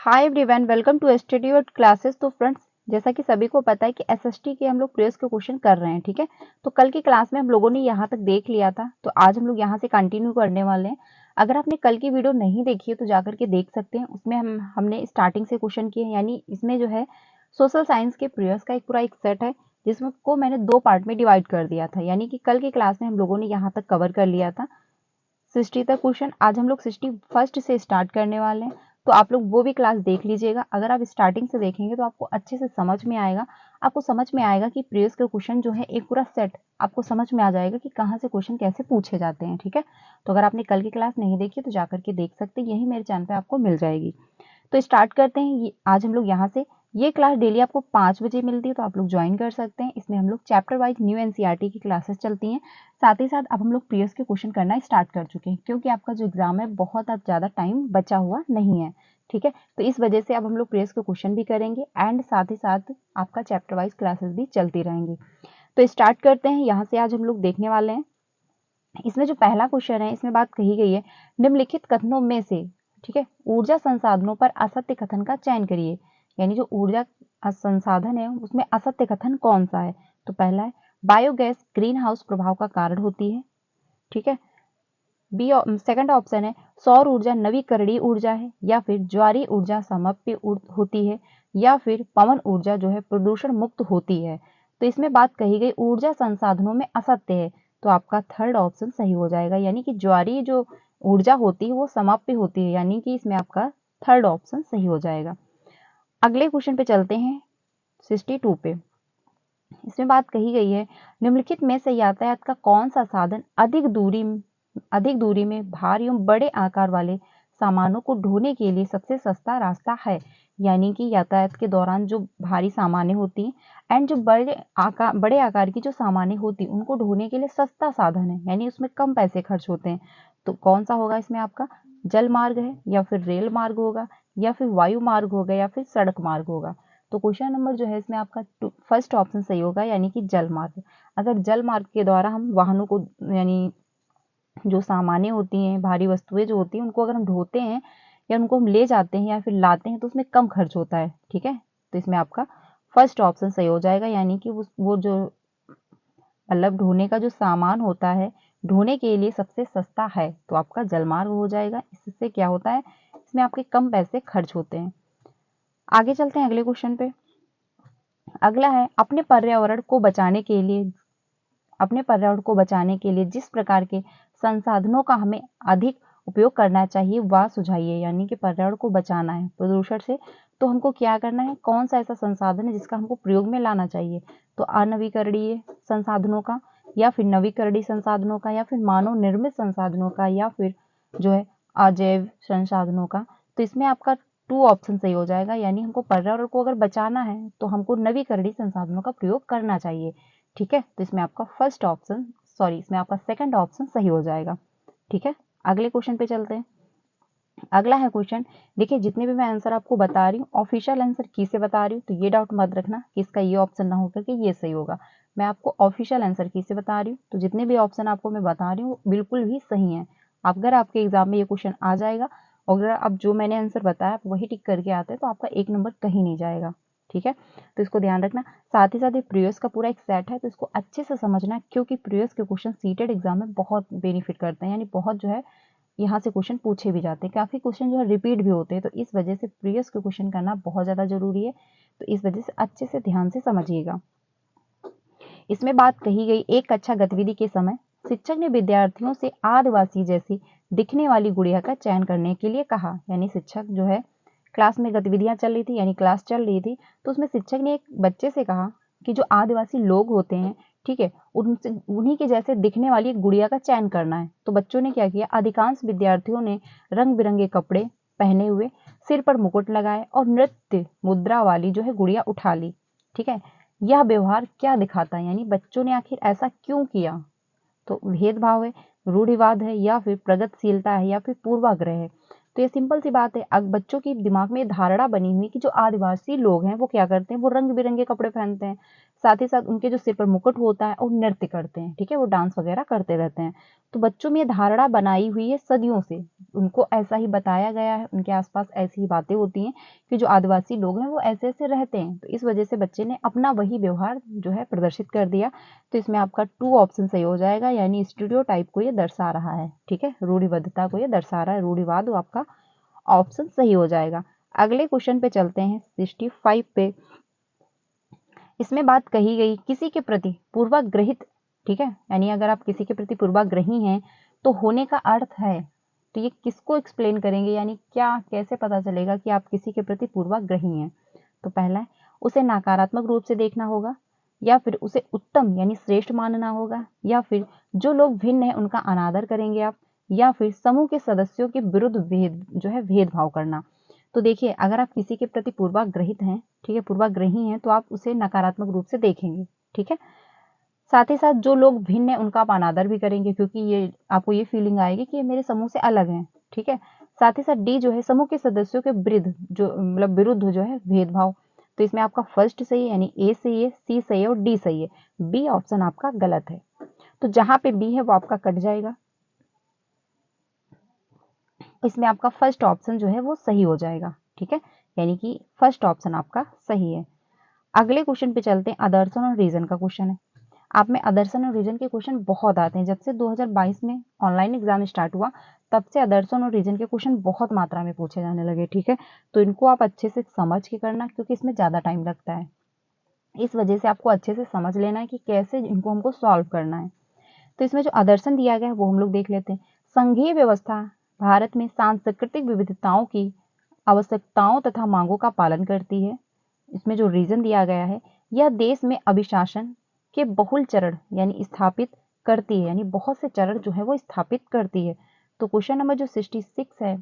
Hi everyone, welcome to institute classes. तो friends, जैसा कि सभी को पता है कि एसएसटी के हम लोग प्रीवियस के क्वेश्चन कर रहे हैं। ठीक है, तो कल की क्लास में हम लोगों ने यहाँ तक देख लिया था, तो आज हम लोग यहाँ से कंटिन्यू करने वाले हैं। अगर आपने कल की वीडियो नहीं देखी है तो जाकर के देख सकते हैं। उसमें हमने स्टार्टिंग से क्वेश्चन किए, यानी इसमें जो है सोशल साइंस के प्रीवियस का एक पूरा एक सेट है, जिसमें को मैंने 2 पार्ट में डिवाइड कर दिया था। यानी कि कल की क्लास में हम लोगों ने यहाँ तक कवर कर लिया था 60 तक क्वेश्चन। आज हम लोग 61st से स्टार्ट करने वाले हैं, तो आप लोग वो भी क्लास देख लीजिएगा। अगर आप स्टार्टिंग से देखेंगे तो आपको अच्छे से समझ में आएगा। आपको समझ में आएगा कि प्रीवियस के क्वेश्चन जो है एक पूरा सेट आपको समझ में आ जाएगा कि कहाँ से क्वेश्चन कैसे पूछे जाते हैं। ठीक है, तो अगर आपने कल की क्लास नहीं देखी तो जाकर के देख सकते हैं, यही मेरे चैनल पे आपको मिल जाएगी। तो स्टार्ट करते हैं। आज हम लोग यहाँ से ये क्लास डेली आपको 5 बजे मिलती है, तो आप लोग ज्वाइन कर सकते हैं। इसमें हम लोग चैप्टर वाइज न्यू एनसीईआरटी की क्लासेस चलती हैं। साथ ही साथ अब हम लोग प्रीवियस के क्वेश्चन करना स्टार्ट कर चुके हैं, क्योंकि आपका जो एग्जाम है बहुत अब ज़्यादा टाइम बचा हुआ नहीं है। ठीक है, तो इस वजह से अब हम लोग प्रीवियस के क्वेश्चन भी करेंगे एंड साथ ही साथ आपका चैप्टर वाइज क्लासेस भी चलती रहेंगी। तो स्टार्ट करते हैं। यहाँ से आज हम लोग देखने वाले हैं। इसमें जो पहला क्वेश्चन है, इसमें बात कही गई है, निम्नलिखित कथनों में से, ठीक है, ऊर्जा संसाधनों पर असत्य कथन का चयन करिए। यानी जो ऊर्जा संसाधन है उसमें असत्य कथन कौन सा है। तो पहला है, बायोगैस ग्रीन हाउस प्रभाव का कारण होती है। ठीक है, बी सेकंड ऑप्शन है, सौर ऊर्जा नवीकरणीय ऊर्जा है, या फिर ज्वारीय ऊर्जा समाप्य होती है, या फिर पवन ऊर्जा जो है प्रदूषण मुक्त होती है। तो इसमें बात कही गई ऊर्जा संसाधनों में असत्य है, तो आपका थर्ड ऑप्शन सही हो जाएगा। यानी कि ज्वारीय जो ऊर्जा होती है वो समाप्य होती है, यानी कि इसमें आपका थर्ड ऑप्शन सही हो जाएगा। अगले क्वेश्चन पे चलते हैं, 62 पे। इसमें बात कही गई है, निम्नलिखित में से यातायात का कौन सा साधन अधिक दूरी में भारी एवं बड़े आकार वाले सामानों को ढोने के लिए सबसे सस्ता रास्ता है। यानी कि यातायात के दौरान जो भारी सामानें होती हैं एंड जो बड़े आकार की जो सामानें होती हैं उनको ढोने के लिए सस्ता साधन है, यानी उसमें कम पैसे खर्च होते हैं। तो कौन सा होगा इसमें आपका, जल मार्ग है, या फिर रेल मार्ग होगा, या फिर वायु मार्ग होगा, या फिर सड़क मार्ग होगा। तो क्वेश्चन नंबर जो है इसमें आपका फर्स्ट ऑप्शन सही होगा, यानी कि जल मार्ग। अगर जल मार्ग के द्वारा हम वाहनों को, यानी जो सामानें होती हैं, भारी वस्तुएं जो होती हैं, उनको अगर हम ढोते हैं या उनको हम ले जाते हैं या फिर लाते हैं तो उसमें कम खर्च होता है। ठीक है, तो इसमें आपका फर्स्ट ऑप्शन सही हो जाएगा, यानी कि वो जो मतलब ढोने का जो सामान होता है ढोने के लिए सबसे सस्ता है, तो आपका जलमार्ग हो जाएगा। इससे क्या होता है, इसमें आपके कम पैसे खर्च होते हैं। आगे चलते हैं अगले क्वेश्चन पे। अगला है, अपने पर्यावरण को बचाने के लिए जिस प्रकार के संसाधनों का हमें अधिक उपयोग करना चाहिए वह सुझाइए। यानी कि पर्यावरण को बचाना है प्रदूषण से, तो हमको क्या करना है, कौन सा ऐसा संसाधन है जिसका हमको प्रयोग में लाना चाहिए। तो अनवीकरणीय संसाधनों का, या फिर नवीकरणीय संसाधनों का, या फिर मानव निर्मित संसाधनों का, या फिर जो है अजैव संसाधनों का। तो इसमें आपका 2 ऑप्शन सही हो जाएगा, यानी हमको पर्यावरण को अगर बचाना है तो हमको नवीकरणीय संसाधनों का प्रयोग करना चाहिए। ठीक है, तो इसमें आपका इसमें आपका सेकंड ऑप्शन सही हो जाएगा। ठीक है, अगले क्वेश्चन पे चलते हैं। अगला है क्वेश्चन, देखिए जितने भी मैं आंसर आपको बता रही हूँ ऑफिशियल आंसर किसे बता रही हूँ, तो ये डाउट मत रखना कि इसका ये ऑप्शन ना होकर के ये सही होगा। मैं आपको ऑफिशियल आंसर किसे बता रही हूँ, तो जितने भी ऑप्शन आपको मैं बता रही हूँ बिल्कुल भी सही है। अगर आपके एग्जाम में ये क्वेश्चन आ जाएगा और अगर आप जो मैंने आंसर बताया वही टिक करके आते हैं तो आपका 1 नंबर कहीं नहीं जाएगा। ठीक है, तो इसको ध्यान रखना। साथ ही साथ ये प्रीवियस का पूरा एक सेट है, तो इसको अच्छे से समझना, क्योंकि प्रीवियस के क्वेश्चन सीटेड एग्जाम में बहुत बेनिफिट करते हैं, यानी बहुत जो है यहाँ से क्वेश्चन पूछे भी जाते हैं। काफ़ी क्वेश्चन जो है रिपीट भी होते हैं, तो इस वजह से प्रीवियस के क्वेश्चन करना बहुत ज़्यादा जरूरी है। तो इस वजह से अच्छे से ध्यान से समझिएगा। इसमें बात कही गई, एक कक्षा गतिविधि के समय शिक्षक ने विद्यार्थियों से आदिवासी जैसी दिखने वाली गुड़िया का चयन करने के लिए कहा। यानी शिक्षक जो है क्लास में गतिविधियां चल रही थी, यानी क्लास चल रही थी, तो उसमें शिक्षक ने एक बच्चे से कहा कि जो आदिवासी लोग होते हैं, ठीक है, उनसे उन्हीं के जैसे दिखने वाली एक गुड़िया का चयन करना है। तो बच्चों ने क्या किया, अधिकांश विद्यार्थियों ने रंग बिरंगे कपड़े पहने हुए, सिर पर मुकुट लगाए और नृत्य मुद्रा वाली जो है गुड़िया उठा ली। ठीक है, यह व्यवहार क्या दिखाता है, यानी बच्चों ने आखिर ऐसा क्यों किया। तो भेदभाव है, रूढ़िवाद है, या फिर प्रगतिशीलता है, या फिर पूर्वाग्रह है। तो ये सिंपल सी बात है। अब बच्चों की दिमाग में धारणा बनी हुई कि जो आदिवासी लोग हैं वो क्या करते हैं, वो रंग बिरंगे कपड़े पहनते हैं, साथ ही साथ उनके जो सिर पर मुकुट होता है और नृत्य करते हैं, ठीक है, वो डांस वगैरह करते रहते हैं। तो बच्चों में ये धारणा बनाई हुई है सदियों से, उनको ऐसा ही बताया गया है, उनके आसपास ऐसी ही बातें होती हैं कि जो आदिवासी लोग हैं वो ऐसे ऐसे रहते हैं। तो इस वजह से बच्चे ने अपना वही व्यवहार जो है प्रदर्शित कर दिया। तो इसमें आपका 2 ऑप्शन सही हो जाएगा, यानी स्टीरियोटाइप को ये दर्शा रहा है, ठीक है, रूढ़िबद्धता को ये दर्शा रहा है, रूढ़िवाद आपका ऑप्शन सही हो जाएगा। अगले क्वेश्चन पे चलते हैं 65 पे। इसमें बात कही गई किसी के प्रति पूर्वाग्रहित, ठीक है, यानी अगर आप किसी के प्रति पूर्वाग्रही हैं तो होने का अर्थ है, तो ये किसको एक्सप्लेन करेंगे, यानी क्या कैसे पता चलेगा कि आप किसी के प्रति पूर्वाग्रही हैं। तो पहला है उसे नकारात्मक रूप से देखना होगा, या फिर उसे उत्तम यानी श्रेष्ठ मानना होगा, या फिर जो लोग भिन्न है उनका अनादर करेंगे आप, या फिर समूह के सदस्यों के विरुद्ध भेदभाव करना। तो देखिए अगर आप किसी के प्रति पूर्वाग्रहित हैं, ठीक है, पूर्वाग्रही हैं, तो आप उसे नकारात्मक रूप से देखेंगे, ठीक है। साथ ही साथ जो लोग भिन्न हैं उनका आप अनादर भी करेंगे, क्योंकि ये आपको ये फीलिंग आएगी कि ये मेरे समूह से अलग हैं, ठीक है। साथ ही साथ डी जो है समूह के सदस्यों के विरुद्ध जो मतलब विरुद्ध जो है भेदभाव। तो इसमें आपका फर्स्ट सही है, यानी ए सही है, सी सही है और डी सही है, बी ऑप्शन आपका गलत है। तो जहां पे बी है वो आपका कट जाएगा, इसमें आपका फर्स्ट ऑप्शन जो है वो सही हो जाएगा, ठीक है, यानी कि फर्स्ट ऑप्शन आपका सही है। अगले क्वेश्चन पे चलते हैं, आदर्शन और रीजन का क्वेश्चन है। आप में आदर्शन और रीजन के क्वेश्चन बहुत आते हैं, जब से 2022 में ऑनलाइन एग्जाम स्टार्ट हुआ तब से आदर्शन और रीजन के क्वेश्चन बहुत मात्रा में पूछे जाने लगे, ठीक है। तो इनको आप अच्छे से समझ के करना, क्योंकि इसमें ज़्यादा टाइम लगता है, इस वजह से आपको अच्छे से समझ लेना है कि कैसे इनको हमको सॉल्व करना है। तो इसमें जो आदर्शन दिया गया है वो हम लोग देख लेते हैं। संघीय व्यवस्था भारत में सांस्कृतिक विविधताओं की आवश्यकताओं तथा मांगों का पालन करती है। इसमें जो रीजन दिया गया है, यह देश में अभिशासन के बहुल चरण यानी स्थापित करती है, यानी बहुत से चरण जो है वो स्थापित करती है। तो क्वेश्चन नंबर जो 66 है,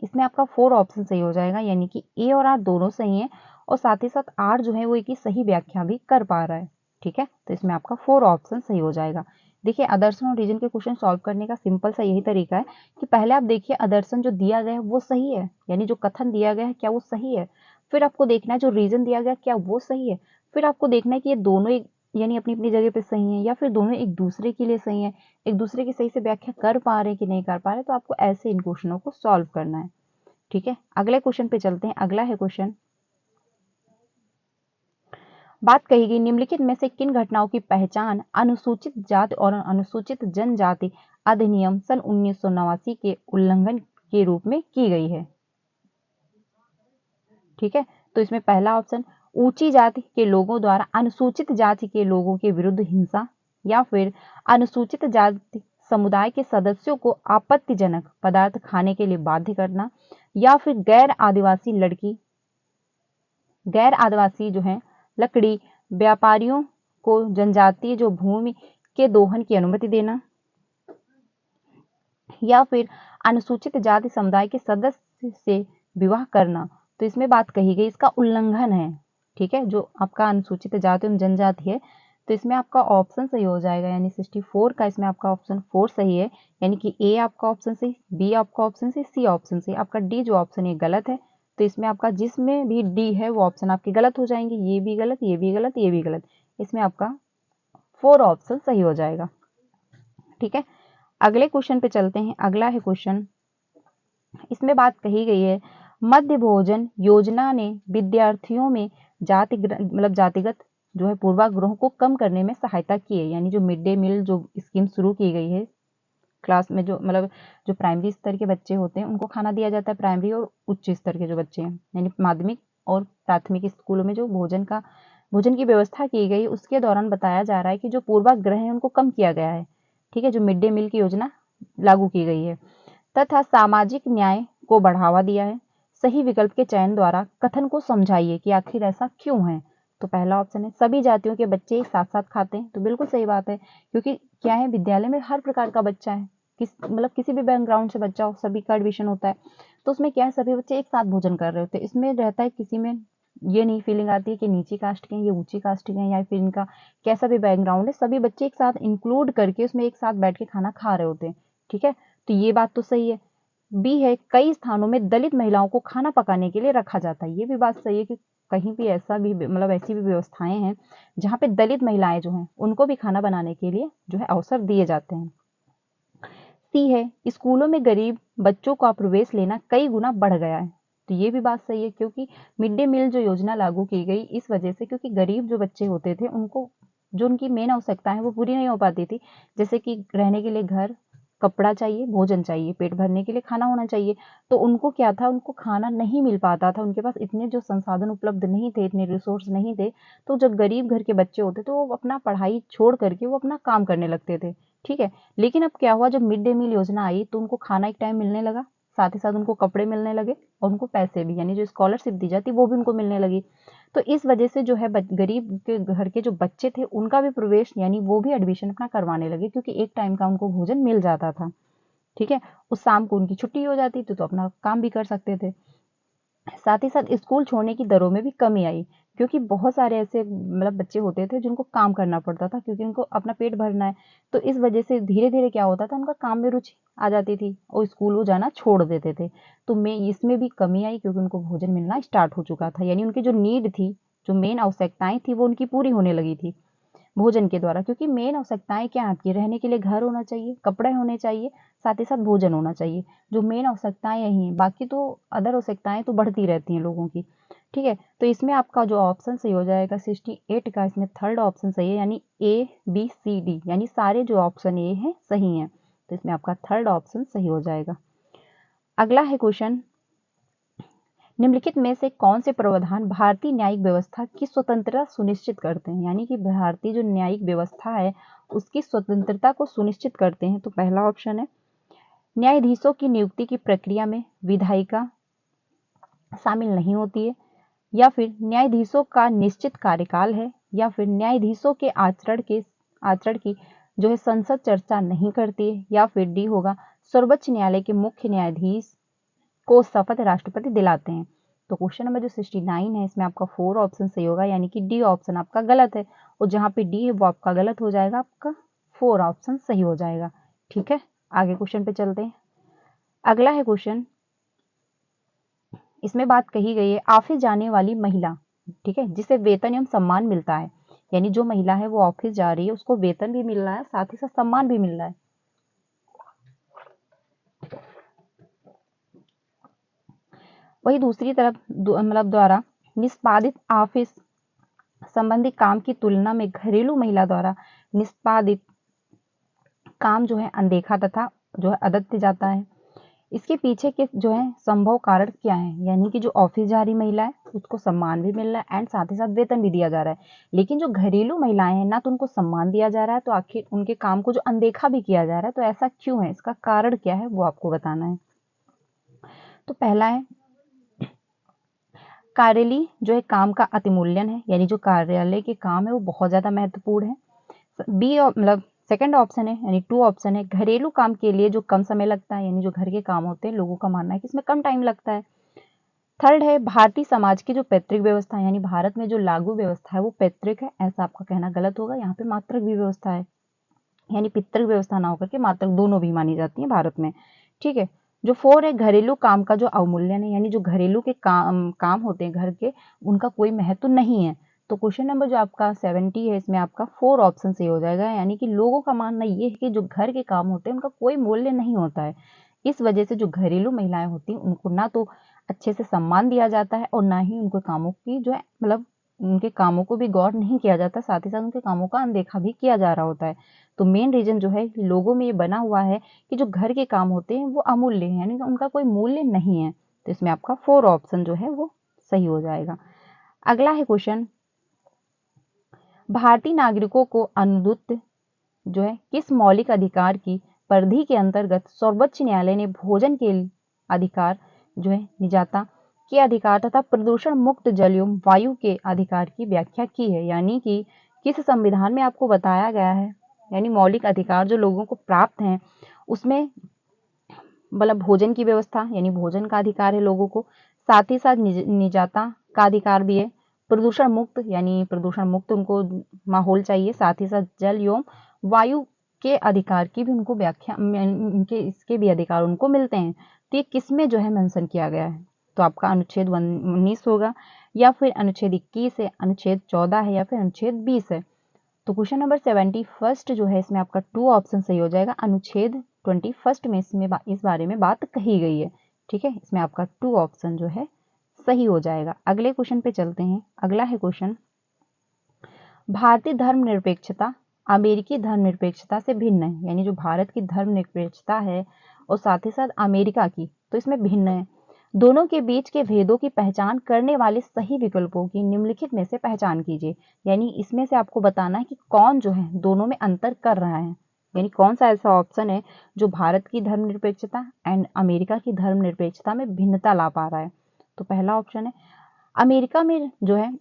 इसमें आपका 4 ऑप्शन सही हो जाएगा, यानी कि ए और आर दोनों सही हैं, और साथ ही साथ आर जो है वो एक ही सही व्याख्या भी कर पा रहा है, ठीक है। तो इसमें आपका 4 ऑप्शन सही हो जाएगा। देखिए आदर्शन और रीजन के क्वेश्चन सॉल्व करने का सिंपल सा यही तरीका है कि पहले आप देखिए आदर्शन जो दिया गया है वो सही है, यानी जो कथन दिया गया है क्या वो सही है। फिर आपको देखना है जो रीजन दिया गया क्या वो सही है। फिर आपको देखना है कि ये दोनों एक यानी अपनी अपनी जगह पे सही है, या फिर दोनों एक दूसरे के लिए सही है, एक दूसरे की सही से व्याख्या कर पा रहे हैं कि नहीं कर पा रहे। तो आपको ऐसे इन क्वेश्चनों को सॉल्व करना है, ठीक है। अगले क्वेश्चन पे चलते हैं। अगला है क्वेश्चन, बात कही गई निम्नलिखित में से किन घटनाओं की पहचान अनुसूचित जाति और अनुसूचित जनजाति अधिनियम सन 1989 के उल्लंघन के रूप में की गई है, ठीक है। तो इसमें पहला ऑप्शन ऊंची जाति के लोगों द्वारा अनुसूचित जाति के लोगों के विरुद्ध हिंसा, या फिर अनुसूचित जाति समुदाय के सदस्यों को आपत्तिजनक पदार्थ खाने के लिए बाध्य करना, या फिर गैर आदिवासी जो है लकड़ी व्यापारियों को जनजातीय जो भूमि के दोहन की अनुमति देना, या फिर अनुसूचित जाति समुदाय के सदस्य से विवाह करना। तो इसमें बात कही गई इसका उल्लंघन है, ठीक है, जो आपका अनुसूचित जाति एवं जनजाति है। तो इसमें आपका ऑप्शन सही हो जाएगा, यानी 64 का इसमें आपका ऑप्शन 4 सही है, यानी कि ए आपका ऑप्शन सही, बी आपका ऑप्शन सही, सी ऑप्शन सही, आपका डी जो ऑप्शन है गलत है। तो इसमें आपका जिसमें भी डी है वो ऑप्शन आपके गलत हो जाएंगे, ये भी गलत, ये भी गलत, ये भी गलत। इसमें आपका 4 ऑप्शन सही हो जाएगा, ठीक है। अगले क्वेश्चन पे चलते हैं। अगला है क्वेश्चन, इसमें बात कही गई है मध्य भोजन योजना ने विद्यार्थियों में जातिगत जो है पूर्वाग्रहों को कम करने में सहायता की है, यानी जो मिड डे मील जो स्कीम शुरू की गई है, क्लास में जो जो प्राइमरी स्तर के बच्चे होते हैं उनको खाना दिया जाता है, प्राइमरी और उच्च स्तर के जो बच्चे हैं यानी माध्यमिक और प्राथमिक स्कूलों में जो भोजन की व्यवस्था की गई, उसके दौरान बताया जा रहा है कि जो पूर्वाग्रह है उनको कम किया गया है, ठीक है, जो मिड डे मील की योजना लागू की गई है, तथा सामाजिक न्याय को बढ़ावा दिया है। सही विकल्प के चयन द्वारा कथन को समझाइए कि आखिर ऐसा क्यों है। तो पहला ऑप्शन है सभी जातियों के बच्चे एक साथ साथ खाते हैं। तो बिल्कुल सही बात है, क्योंकि क्या है विद्यालय में हर प्रकार का बच्चा है, किसी भी बैकग्राउंड से बच्चा हो, सभी का एडमिशन होता है। तो उसमें क्या है सभी बच्चे एक साथ भोजन कर रहे होते हैं। इसमें रहता है किसी में ये नहीं फीलिंग आती है कि नीची कास्ट के हैं, ये ऊंची कास्ट के हैं, या फिर इनका कैसा भी बैकग्राउंड है, सभी बच्चे एक साथ इंक्लूड करके उसमें एक साथ बैठ के खाना खा रहे होते हैं, ठीक है। तो ये बात तो सही है। बी है कई स्थानों में दलित महिलाओं को खाना पकाने के लिए रखा जाता है। ये भी बात सही है कि कहीं भी ऐसा भी मतलब ऐसी भी व्यवस्थाएं हैं जहाँ पे दलित महिलाएं जो हैं उनको भी खाना बनाने के लिए जो है अवसर दिए जाते हैं। सी है स्कूलों में गरीब बच्चों का प्रवेश लेना कई गुना बढ़ गया है। तो ये भी बात सही है क्योंकि मिड डे मील जो योजना लागू की गई इस वजह से, क्योंकि गरीब जो बच्चे होते थे उनको जो उनकी मेन आवश्यकता है वो पूरी नहीं हो पाती थी, जैसे कि रहने के लिए घर, कपड़ा चाहिए, भोजन चाहिए, पेट भरने के लिए खाना होना चाहिए। तो उनको क्या था, उनको खाना नहीं मिल पाता था, उनके पास इतने जो संसाधन उपलब्ध नहीं थे, इतने रिसोर्स नहीं थे। तो जब गरीब घर के बच्चे होते तो वो अपना पढ़ाई छोड़ करके वो अपना काम करने लगते थे। ठीक है, लेकिन अब क्या हुआ, जब मिड डे मील योजना आई तो उनको खाना एक टाइम मिलने लगा, साथ ही साथ उनको कपड़े मिलने लगे और उनको पैसे भी, यानी जो स्कॉलरशिप दी जाती वो भी उनको मिलने लगी। तो इस वजह से जो है गरीब के घर के जो बच्चे थे उनका भी प्रवेश यानी वो भी एडमिशन अपना करवाने लगे, क्योंकि एक टाइम का उनको भोजन मिल जाता था। ठीक है, उस शाम को उनकी छुट्टी हो जाती थी तो अपना काम भी कर सकते थे। साथ ही साथ स्कूल छोड़ने की दरों में भी कमी आई, क्योंकि बहुत सारे ऐसे मतलब बच्चे होते थे जिनको काम करना पड़ता था, क्योंकि उनको अपना पेट भरना है। तो इस वजह से धीरे धीरे क्या होता था, उनका काम में रुचि आ जाती थी और स्कूल वो जाना छोड़ देते थे। तो मैं इसमें भी कमी आई क्योंकि उनको भोजन मिलना स्टार्ट हो चुका था, यानी उनकी जो नीड थी, जो मेन आवश्यकताएं थी वो उनकी पूरी होने लगी थी भोजन के द्वारा। क्योंकि मेन आवश्यकताएं क्या है आपकी, रहने के लिए घर होना चाहिए, कपड़े होने चाहिए, साथ ही साथ भोजन होना चाहिए। जो मेन आवश्यकताएं यही हैं, बाकी तो अदर आवश्यकताएं तो बढ़ती रहती हैं लोगों की। ठीक है, तो इसमें आपका जो ऑप्शन सही हो जाएगा 68 का, इसमें थर्ड ऑप्शन सही है, यानी ABCD, यानी सारे जो ऑप्शन ए हैं सही हैं। तो इसमें आपका थर्ड ऑप्शन सही हो जाएगा। अगला है क्वेश्चन, निम्नलिखित में से कौन से प्रावधान भारतीय न्यायिक व्यवस्था की स्वतंत्रता सुनिश्चित करते हैं, यानी कि भारतीय जो न्यायिक व्यवस्था है उसकी स्वतंत्रता को सुनिश्चित करते हैं। तो पहला ऑप्शन है न्यायाधीशों की नियुक्ति की प्रक्रिया में विधायिका शामिल नहीं होती है, या फिर न्यायाधीशों का निश्चित कार्यकाल है, या फिर न्यायाधीशों के आचरण की जो है संसद चर्चा नहीं करती है, या फिर डी होगा सर्वोच्च न्यायालय के मुख्य न्यायाधीश को शपथ राष्ट्रपति दिलाते हैं। तो क्वेश्चन नंबर जो 69 है इसमें आपका 4 ऑप्शन सही होगा, यानी कि डी ऑप्शन आपका गलत है, और जहां पे डी है वो आपका गलत हो जाएगा, आपका 4 ऑप्शन सही हो जाएगा। ठीक है, आगे क्वेश्चन पे चलते हैं। अगला है क्वेश्चन, इसमें बात कही गई है ऑफिस जाने वाली महिला, ठीक है, जिसे वेतन एवं सम्मान मिलता है, यानी जो महिला है वो ऑफिस जा रही है उसको वेतन भी मिल रहा है, साथ ही साथ सम्मान भी मिल रहा है। वही दूसरी तरफ मतलब द्वारा निष्पादित ऑफिस संबंधी काम की तुलना में घरेलू महिला द्वारा निष्पादित काम जो है अनदेखा तथा जो है अदत्य जाता है। इसके पीछे के जो है संभव कारण क्या है, यानी कि जो ऑफिस जा रही महिला है उसको सम्मान भी मिल रहा है एंड साथ ही साथ वेतन भी दिया जा रहा है, लेकिन जो घरेलू महिलाएं हैं ना तो उनको सम्मान दिया जा रहा है, तो आखिर उनके काम को जो अनदेखा भी किया जा रहा है, तो ऐसा क्यों है, इसका कारण क्या है वो आपको बताना है। तो पहला है कार्यालय जो है काम का अतिमूल्यन है, यानी जो कार्यालय के काम है वो बहुत ज्यादा महत्वपूर्ण है। बी मतलब सेकंड ऑप्शन है, यानी 2 ऑप्शन है घरेलू काम के लिए जो कम समय लगता है, यानी जो घर के काम होते हैं लोगों का मानना है कि इसमें कम टाइम लगता है। थर्ड है भारतीय समाज की जो पैतृक व्यवस्था है, यानी भारत में जो लागू व्यवस्था है वो पैतृक है, ऐसा आपका कहना गलत होगा, यहाँ पे मात्रक भी व्यवस्था है, यानी पितृक व्यवस्था ना होकर के मात्रक दोनों भी मानी जाती है भारत में। ठीक है, जो 4 है घरेलू काम का जो अवमूल्यन है, यानी जो घरेलू के काम होते हैं घर के, उनका कोई महत्व नहीं है। तो क्वेश्चन नंबर जो आपका 70 है इसमें आपका 4 ऑप्शन सही हो जाएगा, यानी कि लोगों का मानना ये है कि जो घर के काम होते हैं उनका कोई मूल्य नहीं होता है। इस वजह से जो घरेलू महिलाएं होती हैं उनको ना तो अच्छे से सम्मान दिया जाता है और ना ही उनके कामों की जो है मतलब उनके कामों को भी गौर नहीं किया जाता, साथ ही साथ उनके कामों का अनदेखा भी किया जा रहा होता है। तो मेन रीजन जो है लोगों में ये बना हुआ है कि जो घर के काम होते हैं वो अमूल्य है, यानी कि उनका कोई मूल्य नहीं है। तो इसमें आपका 4 ऑप्शन जो है वो सही हो जाएगा। अगला है क्वेश्चन, भारतीय नागरिकों को अनुद्युत जो है किस मौलिक अधिकार की परिधि के अंतर्गत सर्वोच्च न्यायालय ने भोजन के अधिकार जो है निजाता के अधिकार तथा प्रदूषण मुक्त जल एवं वायु के अधिकार की व्याख्या की है, यानी कि किस संविधान में आपको बताया गया है, यानी मौलिक अधिकार जो लोगों को प्राप्त हैं उसमें मतलब भोजन की व्यवस्था, यानी भोजन का अधिकार है लोगों को, साथ ही साथ निजाता का अधिकार भी है, प्रदूषण मुक्त यानी प्रदूषण मुक्त उनको माहौल चाहिए, साथ ही साथ जल एवं वायु के अधिकार की भी उनको व्याख्या उनके इसके भी अधिकार उनको मिलते हैं। तो ये किस में जो है मेंशन किया गया है? तो आपका अनुच्छेद 19 होगा, या फिर अनुच्छेद 21 है, अनुच्छेद 14 है, या फिर अनुच्छेद 20 है। तो क्वेश्चन नंबर 71 जो है इसमें आपका 2 ऑप्शन सही हो जाएगा। अनुच्छेद 21 में इस बारे में बात कही गई है। ठीक है, इसमें आपका 2 ऑप्शन जो है सही हो जाएगा। अगले क्वेश्चन पे चलते हैं। अगला है क्वेश्चन, भारतीय धर्मनिरपेक्षता अमेरिकी धर्मनिरपेक्षता से भिन्न है। यानी जो भारत की धर्मनिरपेक्षता है और साथ ही साथ अमेरिका की, तो इसमें भिन्न है। दोनों के बीच के भेदों की पहचान करने वाले सही विकल्पों की निम्नलिखित में से पहचान कीजिए। यानी इसमें से आपको बताना है कि कौन जो है दोनों में अंतर कर रहा है, यानी कौन सा ऐसा ऑप्शन है जो भारत की धर्मनिरपेक्षता एंड अमेरिका की धर्मनिरपेक्षता में भिन्नता ला पा रहा है। तो पहला ऑप्शन है, अमेरिका में जो है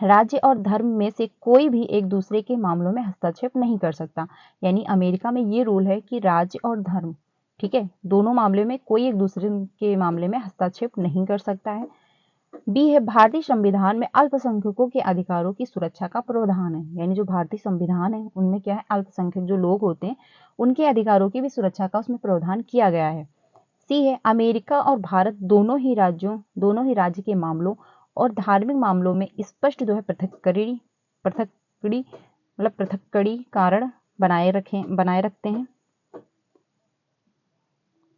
राज्य और धर्म में से कोई भी एक दूसरे के मामलों में हस्तक्षेप नहीं कर सकता। यानी अमेरिका में ये रूल है कि राज्य और धर्म, ठीक है, दोनों मामले में कोई एक दूसरे के मामले में हस्तक्षेप नहीं कर सकता है। बी है, भारतीय संविधान में अल्पसंख्यकों के अधिकारों की सुरक्षा का प्रावधान है। यानी जो भारतीय संविधान है उनमें क्या है, अल्पसंख्यक जो लोग होते हैं उनके अधिकारों की भी सुरक्षा का उसमें प्रावधान किया गया है। सी है, अमेरिका और भारत दोनों ही राज्य के मामलों और धार्मिक मामलों में स्पष्ट जो है पृथक्करीकरण बनाए रखते हैं,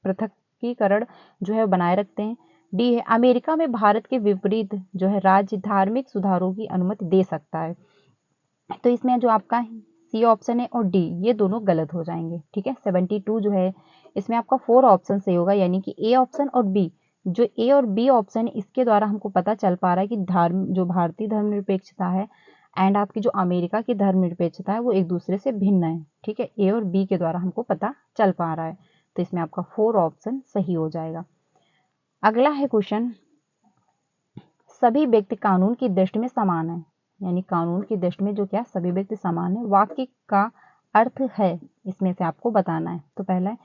पृथकीकरण जो है बनाए रखते हैं। डी है, अमेरिका में भारत के विपरीत जो है राज्य धार्मिक सुधारों की अनुमति दे सकता है। तो इसमें जो आपका सी ऑप्शन है और डी ये दोनों गलत हो जाएंगे। ठीक है, 72 जो है इसमें आपका 4 ऑप्शन सही होगा। यानी कि ए ऑप्शन और बी, जो ए और बी ऑप्शन है इसके द्वारा हमको पता चल पा रहा है कि जो भारतीय धर्मनिरपेक्षता है एंड आपकी जो अमेरिका की धर्मनिरपेक्षता है वो एक दूसरे से भिन्न है। ठीक है, ए और बी के द्वारा हमको पता चल पा रहा है। तो इसमें आपका 4 ऑप्शन सही हो जाएगा। अगला है क्वेश्चन, सभी व्यक्ति कानून की दृष्टि में समान है। यानी कानून की दृष्टि में जो क्या सभी व्यक्ति समान है, वाक्य का अर्थ है इसमें से आपको बताना है। तो पहला है,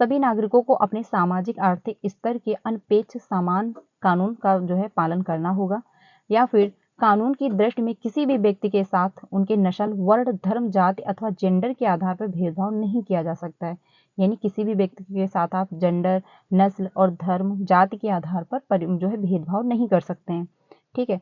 सभी नागरिकों को अपने सामाजिक आर्थिक स्तर के अनपेक्ष समान कानून का जो है पालन करना होगा। या फिर कानून की दृष्टि में किसी भी व्यक्ति के साथ उनके नस्ल, वर्ण, धर्म, जाति अथवा जेंडर के आधार पर भेदभाव नहीं किया जा सकता है। यानी किसी भी व्यक्ति के साथ आप जेंडर, नस्ल और धर्म, जाति के आधार पर जो है भेदभाव नहीं कर सकते हैं। ठीक है,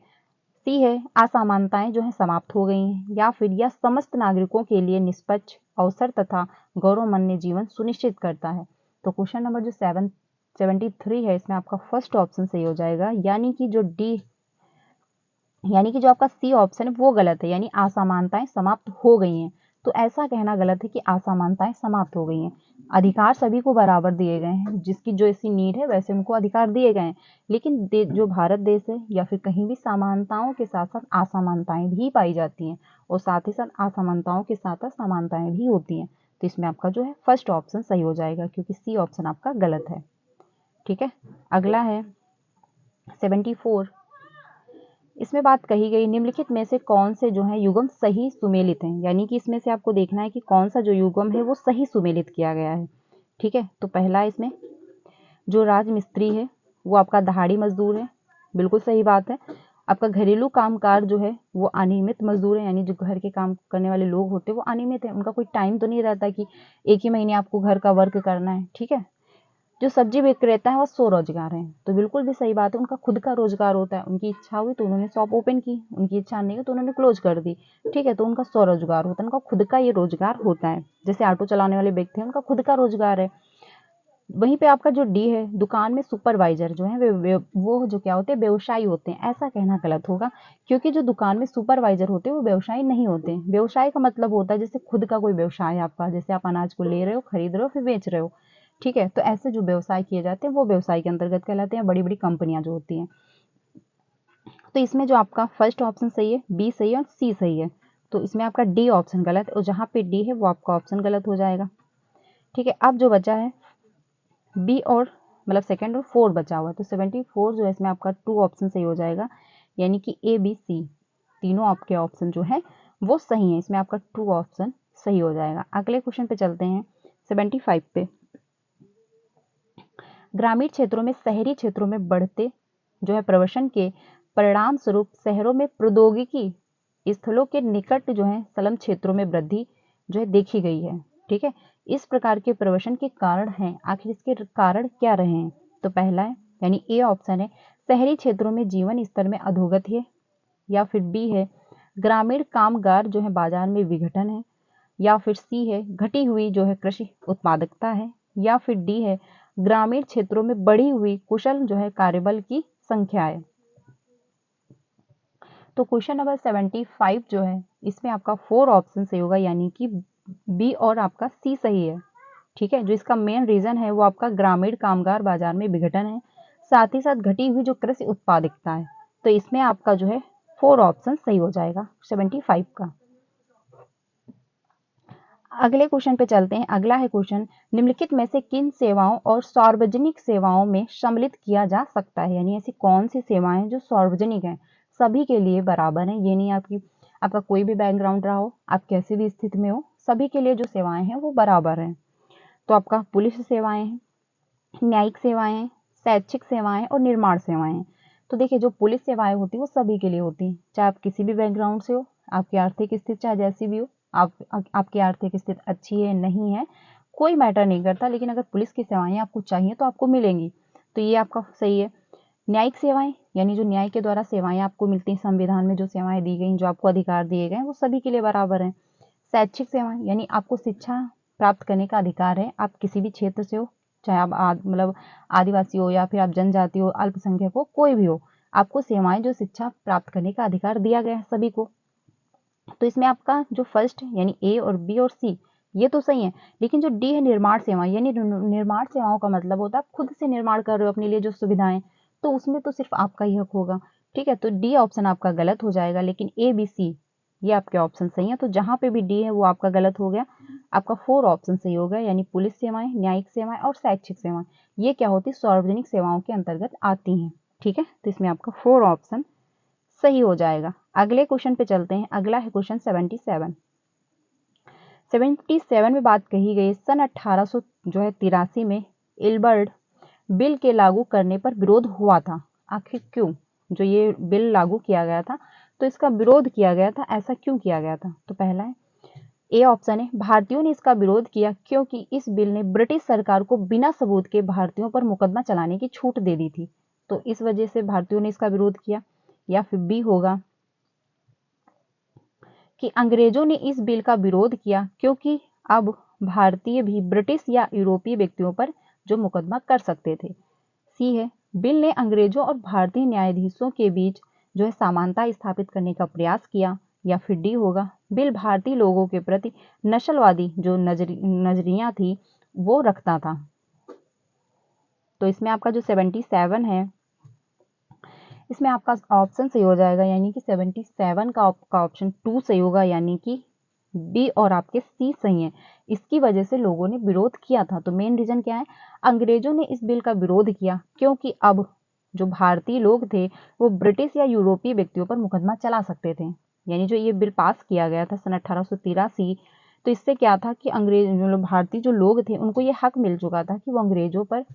सी है, असमानताएं जो है समाप्त हो गई हैं। या फिर यह समस्त नागरिकों के लिए निष्पक्ष अवसर तथा गौरवमय जीवन सुनिश्चित करता है। तो क्वेश्चन नंबर जो 73 है इसमें आपका फर्स्ट ऑप्शन सही हो जाएगा। यानी कि जो आपका सी ऑप्शन है वो गलत है। यानी असमानताएं समाप्त हो गई हैं। तो ऐसा कहना गलत है कि असमानताएं समाप्त हो गई हैं। अधिकार सभी को बराबर दिए गए हैं, जिसकी जो ऐसी नीड है वैसे उनको अधिकार दिए गए हैं। लेकिन जो भारत देश है या फिर कहीं भी समानताओं के साथ साथ असमानताएं भी पाई जाती हैं, और साथ ही साथ असमानताओं के साथ साथ समानताएं भी होती हैं। तो इसमें आपका जो है फर्स्ट ऑप्शन सही हो जाएगा, क्योंकि सी ऑप्शन आपका गलत है। ठीक है, अगला है 74। इसमें बात कही गई, निम्नलिखित में से कौन से जो है युग्म सही सुमेलित हैं। यानी कि इसमें से आपको देखना है कि कौन सा जो युग्म है वो सही सुमेलित किया गया है। ठीक है, तो पहला इसमें जो राजमिस्त्री है वो आपका दहाड़ी मजदूर है, बिल्कुल सही बात है। आपका घरेलू कामगार जो है वो अनियमित मजदूर है। यानी जो घर के काम करने वाले लोग होते हैं वो अनियमित है, उनका कोई टाइम तो नहीं रहता कि एक ही महीने आपको घर का वर्क करना है। ठीक है, जो सब्जी विक्रेता है वो स्वरोजगार है, तो बिल्कुल भी सही बात है, उनका खुद का रोजगार होता है। उनकी इच्छा हुई तो उन्होंने शॉप ओपन की, उनकी इच्छा नहीं हुई तो उन्होंने क्लोज कर दी। ठीक है, तो उनका स्वरोजगार होता है, उनका खुद का ये रोजगार होता है। जैसे ऑटो चलाने वाले व्यक्ति हैं उनका खुद का रोजगार है। वहीं पे आपका जो डी है, दुकान में सुपरवाइजर जो है वो जो क्या होते हैं, व्यवसायी होते हैं। ऐसा कहना गलत होगा, क्योंकि जो दुकान में सुपरवाइजर होते हैं वो व्यवसायी नहीं होते। व्यवसाय का मतलब होता है जैसे खुद का कोई व्यवसाय है आपका, जैसे आप अनाज को ले रहे हो, खरीद रहे हो, फिर बेच रहे हो। ठीक है, तो ऐसे जो व्यवसाय किए जाते हैं वो व्यवसाय के अंतर्गत कहलाते हैं, बड़ी बड़ी कंपनियां जो होती हैं। तो इसमें जो आपका फर्स्ट ऑप्शन सही है, बी सही है और सी सही है। तो इसमें आपका डी ऑप्शन गलत है, और जहाँ पे डी है वो आपका ऑप्शन गलत हो जाएगा। ठीक है, अब जो बचा है बी और मतलब सेकंड और 4 बचा हुआ है। तो 74 जो है इसमें आपका 2 ऑप्शन सही हो जाएगा। यानी कि ए, बी, सी तीनों आपके ऑप्शन जो है वो सही है। इसमें आपका 2 ऑप्शन सही हो जाएगा। अगले क्वेश्चन पे चलते हैं 75 पे। ग्रामीण क्षेत्रों में शहरी क्षेत्रों में बढ़ते जो है प्रवसन के परिणाम स्वरूप शहरों में प्रौद्योगिकी स्थलों के निकट जो है स्लम क्षेत्रों में वृद्धि जो है देखी गई है। ठीक है। इस प्रकार के प्रवसन के कारण हैं, आखिर इसके कारण क्या रहे हैं? तो पहला है यानी ए ऑप्शन है शहरी क्षेत्रों में जीवन स्तर में अधोगति है, या फिर बी है ग्रामीण कामगार जो है बाजार में विघटन है, या फिर सी है घटी हुई जो है कृषि उत्पादकता है, या फिर डी है ग्रामीण क्षेत्रों में बढ़ी हुई कुशल जो है कार्यबल की संख्या है। तो क्वेश्चन नंबर 75 जो है इसमें आपका 4 ऑप्शन सही होगा, यानी कि बी और आपका सी सही है। ठीक है, जो इसका मेन रीजन है वो आपका ग्रामीण कामगार बाजार में विघटन है, साथ ही साथ घटी हुई जो कृषि उत्पादकता है। तो इसमें आपका जो है 4 ऑप्शन सही हो जाएगा 75 का। अगले क्वेश्चन पे चलते हैं। अगला है क्वेश्चन, निम्नलिखित में से किन सेवाओं और सार्वजनिक सेवाओं में सम्मिलित किया जा सकता है, यानी ऐसी कौन सी सेवाएं जो सार्वजनिक हैं, सभी के लिए बराबर है, ये नहीं आपका कोई भी बैकग्राउंड रहा हो, आप कैसी भी स्थिति में हो, सभी के लिए जो सेवाएं हैं वो बराबर हैं। तो आपका पुलिस सेवाएं हैं, न्यायिक सेवाएं हैं, शैक्षिक सेवाएं और निर्माण सेवाएं हैं। तो देखिए, जो पुलिस सेवाएं होती है वो सभी के लिए होती हैं, चाहे आप किसी भी बैकग्राउंड से हो, आपकी आर्थिक स्थिति चाहे जैसी भी हो, आपकी आर्थिक स्थिति अच्छी है नहीं है कोई मैटर नहीं करता, लेकिन अगर पुलिस की सेवाएं आपको चाहिए तो आपको मिलेंगी। तो ये आपका सही है। न्यायिक सेवाएं यानी जो न्याय के द्वारा सेवाएं आपको मिलती हैं, संविधान में जो सेवाएं दी गई, जो आपको अधिकार दिए गए, वो सभी के लिए बराबर है। शैक्षिक सेवाएं यानी आपको शिक्षा प्राप्त करने का अधिकार है, आप किसी भी क्षेत्र से हो, चाहे आप मतलब आदिवासी हो या फिर आप जनजाति हो, अल्पसंख्यक हो, कोई भी हो, आपको सेवाएं जो शिक्षा प्राप्त करने का अधिकार दिया गया है सभी को। तो इसमें आपका जो फर्स्ट यानी ए और बी और सी ये तो सही है, लेकिन जो डी है निर्माण सेवा, यानी निर्माण सेवाओं का मतलब होता है खुद से निर्माण कर रहे हो अपने लिए जो सुविधाएं, तो उसमें तो सिर्फ आपका ही हक होगा। ठीक है, तो डी ऑप्शन आपका गलत हो जाएगा, लेकिन ए बी सी ये आपके ऑप्शन सही है। तो जहां पे भी डी है वो आपका गलत हो गया, आपका 4 ऑप्शन सही हो गया, यानी पुलिस सेवाएं, न्यायिक सेवाएं और शैक्षिक सेवाएं ये क्या होती है, सार्वजनिक सेवाओं के अंतर्गत आती हैं। ठीक है, तो इसमें आपका 4 ऑप्शन सही हो जाएगा। अगले क्वेश्चन पे चलते हैं। अगला है क्वेश्चन 77 में बात कही गई सन 1883 में इल्बर्ट बिल के लागू करने पर विरोध हुआ था, आखिर क्यों? जो ये बिल लागू किया गया था तो इसका विरोध किया गया था, ऐसा क्यों किया गया था? तो पहला है ए ऑप्शन है भारतीयों ने इसका विरोध किया क्योंकि इस बिल ने ब्रिटिश सरकार को बिना सबूत के भारतीयों पर मुकदमा चलाने की छूट दे दी थी, तो इस वजह से भारतीयों ने इसका विरोध किया। या फिर बी होगा कि अंग्रेजों ने इस बिल का विरोध किया क्योंकि अब भारतीय भी ब्रिटिश या यूरोपीय व्यक्तियों पर जो मुकदमा कर सकते थे। सी है बिल ने अंग्रेजों और भारतीय न्यायाधीशों के बीच जो है समानता स्थापित करने का प्रयास किया। या फिर डी होगा बिल भारतीय लोगों के प्रति नस्लवादी जो नजरिया थी वो रखता था। तो इसमें आपका जो 77 है इसमें आपका ऑप्शन सही हो जाएगा, यानी कि 77 का ऑप्शन 2 सही होगा, यानी कि बी और आपके सी सही है। इसकी वजह से लोगों ने विरोध किया था। तो मेन रीजन क्या है, अंग्रेजों ने इस बिल का विरोध किया क्योंकि अब जो भारतीय लोग थे वो ब्रिटिश या यूरोपीय व्यक्तियों पर मुकदमा चला सकते थे। यानी जो ये बिल पास किया गया था सन 1883, तो इससे क्या था कि अंग्रेज भारतीय जो लोग थे उनको ये हक मिल चुका था कि वो अंग्रेजों पर,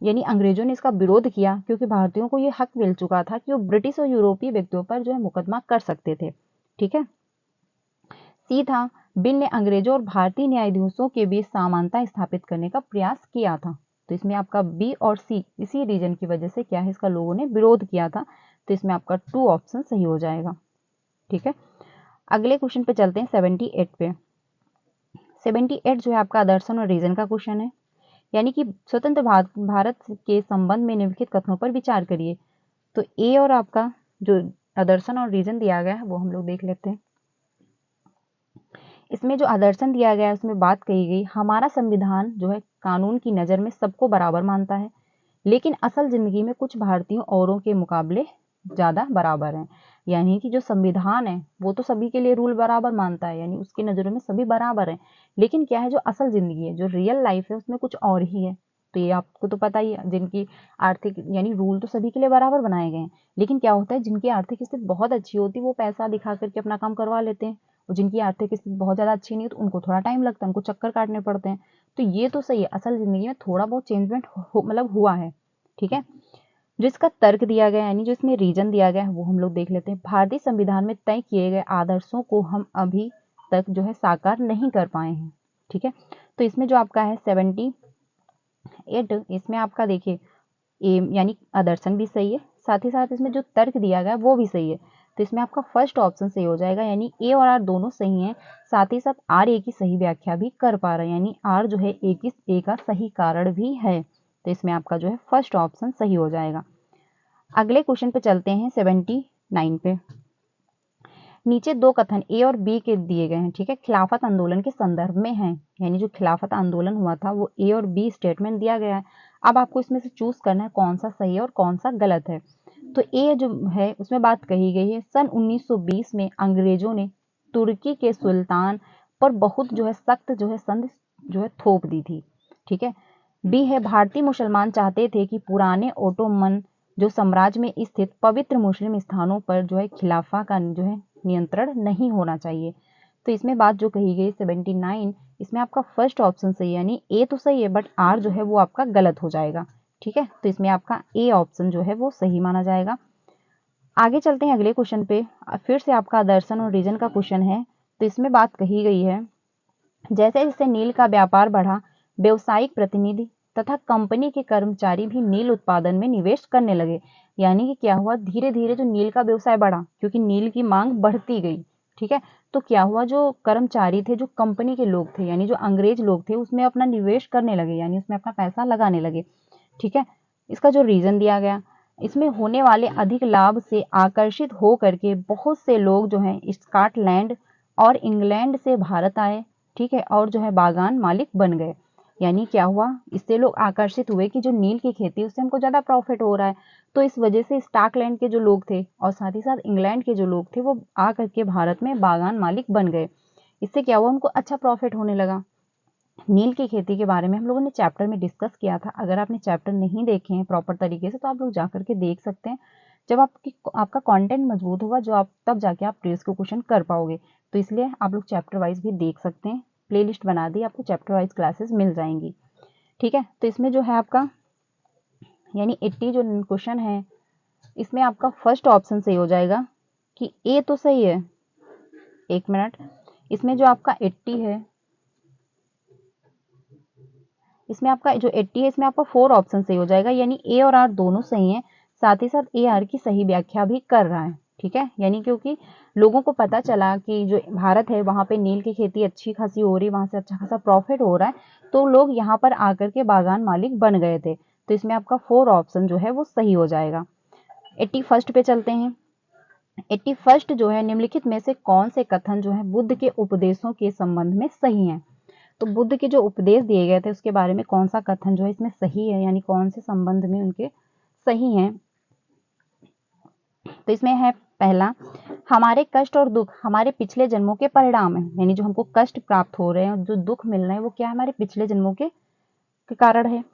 यानी अंग्रेजों ने इसका विरोध किया क्योंकि भारतीयों को ये हक मिल चुका था कि वो ब्रिटिश और यूरोपीय व्यक्तियों पर जो है मुकदमा कर सकते थे। ठीक है, सी था बिल ने अंग्रेजों और भारतीय न्यायाधीशों के बीच समानता स्थापित करने का प्रयास किया था। तो इसमें आपका बी और सी इसी रीजन की वजह से क्या है, इसका लोगों ने विरोध किया था। तो इसमें आपका 2 ऑप्शन सही हो जाएगा। ठीक है, अगले क्वेश्चन पे चलते हैं 78 पे। 78 जो है आपका आदर्शन और रीजन का क्वेश्चन है, यानी कि स्वतंत्र भारत के संबंध में निम्नलिखित कथनों पर विचार करिए। तो ए और आपका जो आदर्शन और रीजन दिया गया है वो हम लोग देख लेते हैं। इसमें जो आदर्शन दिया गया है उसमें बात कही गई हमारा संविधान जो है कानून की नज़र में सबको बराबर मानता है, लेकिन असल जिंदगी में कुछ भारतीयों औरों के मुकाबले ज़्यादा बराबर हैं। यानी कि जो संविधान है वो तो सभी के लिए रूल बराबर मानता है, यानी उसकी नज़रों में सभी बराबर हैं, लेकिन क्या है जो असल जिंदगी है, जो रियल लाइफ है, उसमें कुछ और ही है। तो ये आपको तो पता ही है, जिनकी आर्थिक यानी रूल तो सभी के लिए बराबर बनाए गए हैं, लेकिन क्या होता है जिनकी आर्थिक स्थिति बहुत अच्छी होती है वो पैसा दिखा करके अपना काम करवा लेते हैं, और जिनकी आर्थिक स्थिति बहुत ज़्यादा अच्छी नहीं है तो उनको थोड़ा टाइम लगता है, उनको चक्कर काटने पड़ते हैं। तो ये तो सही है, असल जिंदगी में थोड़ा बहुत चेंजमेंट मतलब हुआ है। ठीक है, जो इसका तर्क दिया गया यानी जो इसमें रीजन दिया गया है वो हम लोग देख लेते हैं। भारतीय संविधान में तय किए गए आदर्शों को हम अभी तक जो है साकार नहीं कर पाए हैं। ठीक है। तो इसमें जो आपका है 78, इसमें आपका देखिए ए यानी आदर्शन भी सही है, साथ ही साथ इसमें जो तर्क दिया गया है वो भी सही है। तो इसमें आपका फर्स्ट ऑप्शन सही हो जाएगा, यानी ए और आर दोनों सही हैं, साथ ही साथ आर ए की सही व्याख्या भी कर पा रहा है, यानी आर जो है ए का सही कारण भी है। तो इसमें आपका जो है फर्स्ट ऑप्शन सही हो जाएगा। अगले क्वेश्चन पे चलते हैं 79 पे। नीचे दो कथन ए और बी के दिए गए हैं, ठीक है, खिलाफत आंदोलन के संदर्भ में हैं, यानी जो खिलाफत आंदोलन हुआ था वो ए और बी स्टेटमेंट दिया गया है। अब आपको इसमें से चूज करना है कौन सा सही है और कौन सा गलत है। तो ए जो है उसमें बात कही गई है सन 1920 में अंग्रेजों ने तुर्की के सुल्तान पर बहुत जो है सख्त जो है संध जो है थोप दी थी, ठीक है। बी है भारतीय मुसलमान चाहते थे कि पुराने ओटोमन जो साम्राज्य में स्थित पवित्र मुस्लिम स्थानों पर जो है खिलाफा का जो है नियंत्रण नहीं होना चाहिए। तो इसमें बात जो कही गई 79, इसमें आपका फर्स्ट ऑप्शन सही है, यानी ए तो सही है बट आर जो है वो आपका गलत हो जाएगा, ठीक है। तो इसमें आपका ए ऑप्शन जो है वो सही माना जाएगा। आगे चलते हैं अगले क्वेश्चन पे। फिर से आपका दर्शन और रीजन का क्वेश्चन है। तो इसमें बात कही गई है जैसे जैसे नील का व्यापार बढ़ा, व्यवसायिक प्रतिनिधि तथा कंपनी के कर्मचारी भी नील उत्पादन में निवेश करने लगे। यानी कि क्या हुआ, धीरे धीरे जो नील का व्यवसाय बढ़ा क्योंकि नील की मांग बढ़ती गई, ठीक है। तो क्या हुआ, जो कर्मचारी थे, जो कंपनी के लोग थे, यानी जो अंग्रेज लोग थे, उसमें अपना निवेश करने लगे, यानी उसमें अपना पैसा लगाने लगे, ठीक है। इसका जो रीजन दिया गया, इसमें होने वाले अधिक लाभ से आकर्षित हो करके बहुत से लोग जो हैं स्कॉटलैंड और इंग्लैंड से भारत आए, ठीक है, और जो है बागान मालिक बन गए। यानी क्या हुआ, इससे लोग आकर्षित हुए कि जो नील की खेती उससे हमको ज्यादा प्रॉफिट हो रहा है। तो इस वजह से स्कॉटलैंड के जो लोग थे और साथ ही साथ इंग्लैंड के जो लोग थे वो आ करके भारत में बागान मालिक बन गए। इससे क्या हुआ, उनको अच्छा प्रॉफिट होने लगा। नील की खेती के बारे में हम लोगों ने चैप्टर में डिस्कस किया था। अगर आपने चैप्टर नहीं देखे हैं प्रॉपर तरीके से तो आप लोग जा करके देख सकते हैं। जब आपका कंटेंट मजबूत होगा जो आप तब जाके आप प्रीवियस के क्वेश्चन कर पाओगे। तो इसलिए आप लोग चैप्टर वाइज भी देख सकते हैं। प्लेलिस्ट बना दी, आपको चैप्टर वाइज क्लासेस मिल जाएंगी, ठीक है। तो इसमें जो है आपका यानी 80 जो क्वेश्चन है इसमें आपका फर्स्ट ऑप्शन सही हो जाएगा कि ए तो सही है। एक मिनट, इसमें जो आपका 80 है, इसमें आपका जो 80 है इसमें आपका 4 ऑप्शन सही हो जाएगा, यानी ए और आर दोनों सही हैं, साथ ही साथ ए आर की सही व्याख्या भी कर रहा है, ठीक है। यानी क्योंकि लोगों को पता चला कि जो भारत है वहां पे नील की खेती अच्छी खासी हो रही है, वहां से अच्छा खासा प्रॉफिट हो रहा है, तो लोग यहाँ पर आकर के बागान मालिक बन गए थे। तो इसमें आपका 4 ऑप्शन जो है वो सही हो जाएगा। 81 पे चलते हैं। 81 जो है निम्नलिखित में से कौन से कथन जो है बुद्ध के उपदेशों के संबंध में सही है। तो बुद्ध के जो उपदेश दिए गए थे उसके बारे में कौन सा कथन जो है इसमें सही है, यानी कौन से संबंध में उनके सही हैं। तो इसमें है पहला, हमारे कष्ट और दुख हमारे पिछले जन्मों के परिणाम है, यानी जो हमको कष्ट प्राप्त हो रहे हैं, जो दुख मिल रहे हैं वो क्या है, हमारे पिछले जन्मों के कारण है।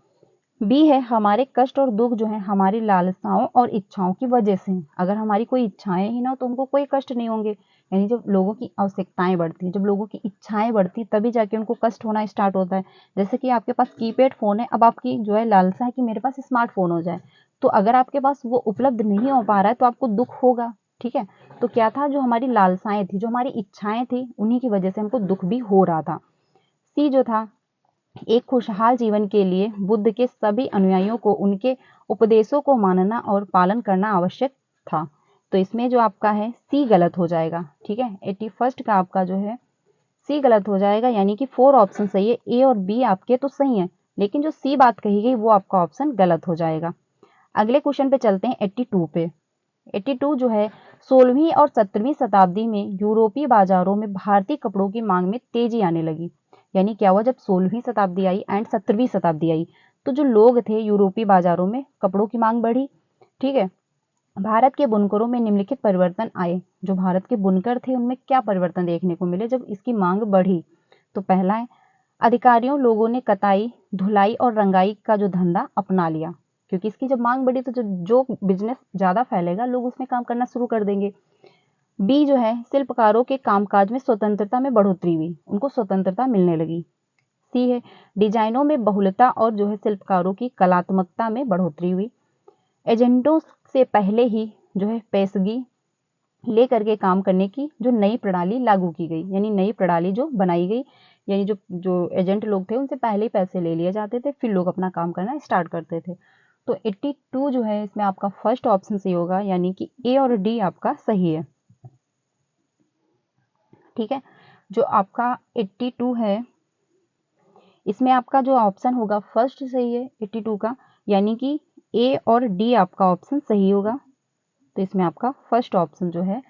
बी है, हमारे कष्ट और दुख जो है हमारी लालसाओं और इच्छाओं की वजह से। अगर हमारी कोई इच्छाएं ही ना तो उनको कोई कष्ट नहीं होंगे। यानी जब लोगों की आवश्यकताएं बढ़ती हैं, जब लोगों की इच्छाएं बढ़ती तभी जाके उनको कष्ट होना स्टार्ट होता है। जैसे कि आपके पास कीपैड फोन है, अब आपकी जो है लालसा है कि मेरे पास स्मार्टफोन हो जाए, तो अगर आपके पास वो उपलब्ध नहीं हो पा रहा है तो आपको दुख होगा, ठीक है। तो क्या था, जो हमारी लालसाएं थी, जो हमारी इच्छाएं थी, उन्हीं की वजह से हमको दुख भी हो रहा था। सी जो था, एक खुशहाल जीवन के लिए बुद्ध के सभी अनुयायियों को उनके उपदेशों को मानना और पालन करना आवश्यक था। तो इसमें जो आपका है सी गलत हो जाएगा, ठीक है। 81 का आपका जो है सी गलत हो जाएगा, यानी कि 4 ऑप्शन सही है, ए और बी आपके तो सही है, लेकिन जो सी बात कही गई वो आपका ऑप्शन गलत हो जाएगा। अगले क्वेश्चन पे चलते हैं 82 पे। 82 जो है 16वीं और 17वीं शताब्दी में यूरोपीय बाजारों में भारतीय कपड़ों की मांग में तेजी आने लगी। यानी क्या हुआ, जब 16वीं शताब्दी आई एंड 17वीं शताब्दी आई तो जो लोग थे यूरोपीय बाजारों में कपड़ों की मांग बढ़ी, ठीक है। भारत के बुनकरों में निम्नलिखित परिवर्तन आए। जो भारत के बुनकर थे उनमें क्या परिवर्तन देखने को मिले जब इसकी मांग बढ़ी। तो पहला है, अधिकारियों लोगों ने कताई, धुलाई और रंगाई का जो धंधा अपना लिया, क्योंकि इसकी जब मांग बढ़ी तो जो बिजनेस ज्यादा फैलेगा लोग उसमें काम करना शुरू कर देंगे। बी जो है, शिल्पकारों के कामकाज में स्वतंत्रता में बढ़ोतरी हुई, उनको स्वतंत्रता मिलने लगी। सी है, डिजाइनों में बहुलता और जो है शिल्पकारों की कलात्मकता में बढ़ोतरी हुई। एजेंटों से पहले ही जो है पेशगी लेकर के काम करने की जो नई प्रणाली लागू की गई, यानी नई प्रणाली जो बनाई गई यानी जो जो एजेंट लोग थे उनसे पहले ही पैसे ले लिए जाते थे, फिर लोग अपना काम करना स्टार्ट करते थे। तो 82 जो है इसमें आपका फर्स्ट ऑप्शन सही होगा, यानी कि ए और डी आपका सही है। ठीक है, जो आपका 82 है इसमें आपका जो ऑप्शन होगा फर्स्ट सही है 82 का, यानी कि ए और डी आपका ऑप्शन सही होगा। तो इसमें आपका फर्स्ट ऑप्शन जो है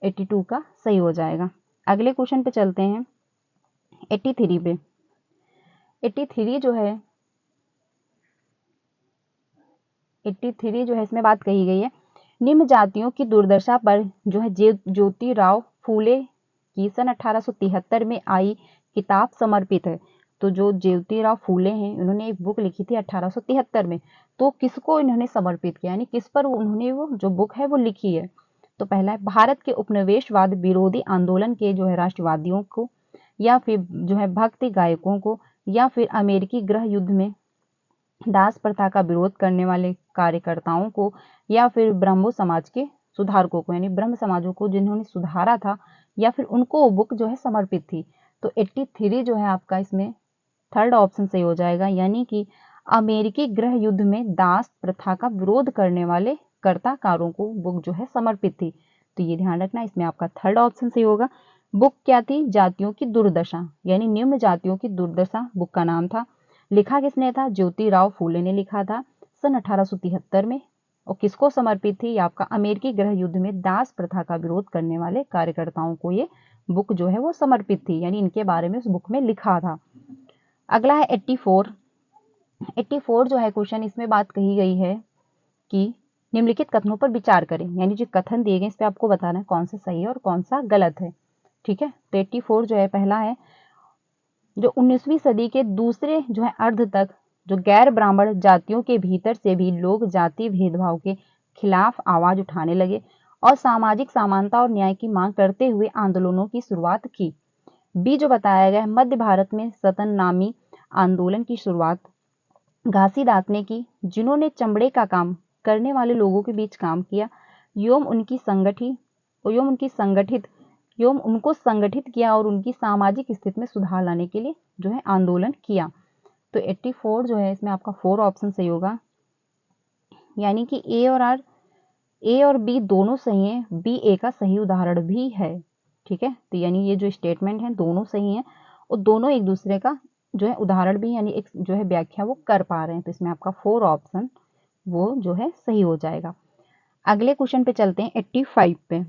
82 का सही हो जाएगा। अगले क्वेश्चन पे चलते हैं 83 पे। 83 जो है 83 जो है इसमें बात कही गई है, निम्न जातियों की दुर्दशा पर जो है ज्योतिराव फूले की सन 1873 में आई किताब समर्पित है। तो जो ज्योतिराव फूले हैं इन्होंने एक बुक लिखी थी 1873 में, तो किसको इन्होंने समर्पित किया, यानी किस पर उन्होंने वो जो बुक है वो लिखी है। तो पहला है भारत के उपनिवेशवाद विरोधी आंदोलन के जो है राष्ट्रवादियों को, या फिर जो है भक्ति गायकों को, या फिर अमेरिकी गृह युद्ध में दास प्रथा का विरोध करने वाले कार्यकर्ताओं को, या फिर ब्रह्मो समाज के सुधारकों को, यानी ब्रह्म समाजों को जिन्होंने सुधारा था, या फिर उनको वो बुक जो है समर्पित थी। तो 83 जो है आपका इसमें थर्ड ऑप्शन सही हो जाएगा, यानी कि अमेरिकी गृह युद्ध में दास प्रथा का विरोध करने वाले कर्ताकारों को बुक जो है समर्पित थी। तो ये ध्यान रखना, इसमें आपका थर्ड ऑप्शन सही होगा। बुक क्या थी, जातियों की दुर्दशा, यानी निम्न जातियों की दुर्दशा बुक का नाम था। लिखा किसने था, ज्योतिराव फूले ने लिखा था सन 1873 में। और किसको समर्पित थी, आपका अमेरिकी गृह युद्ध में दास प्रथा का विरोध करने वाले कार्यकर्ताओं को ये बुक जो है वो समर्पित थी, यानी इनके बारे में उस बुक में लिखा था। अगला है 84। 84 जो है क्वेश्चन, इसमें बात कही गई है कि निम्नलिखित कथनों पर विचार करें, यानी जो कथन दिए गए इस पे आपको बताना है कौन सा सही है और कौन सा गलत है। ठीक है, तो 84 जो है पहला है, जो 19वीं सदी के दूसरे जो है अर्ध तक जो गैर ब्राह्मण जातियों के भीतर से भी लोग जाति भेदभाव के खिलाफ आवाज उठाने लगे और सामाजिक समानता और न्याय की मांग करते हुए आंदोलनों की शुरुआत की। बी जो बताया गया है, मध्य भारत में सतन नामी आंदोलन की शुरुआत घासीदास ने की, जिन्होंने चमड़े का काम करने वाले लोगों के बीच काम किया, एवं उनको संगठित किया और उनकी सामाजिक स्थिति में सुधार लाने के लिए जो है आंदोलन किया। तो 84 जो है इसमें आपका 4 ऑप्शन सही होगा, यानी कि ए और बी दोनों सही है, बी ए का सही उदाहरण भी है। ठीक है, तो यानी ये जो स्टेटमेंट है दोनों सही हैं और दोनों एक दूसरे का जो है उदाहरण भी, यानी एक जो है व्याख्या वो कर पा रहे हैं। तो इसमें आपका 4 ऑप्शन वो जो है सही हो जाएगा। अगले क्वेश्चन पे चलते हैं 85 पे।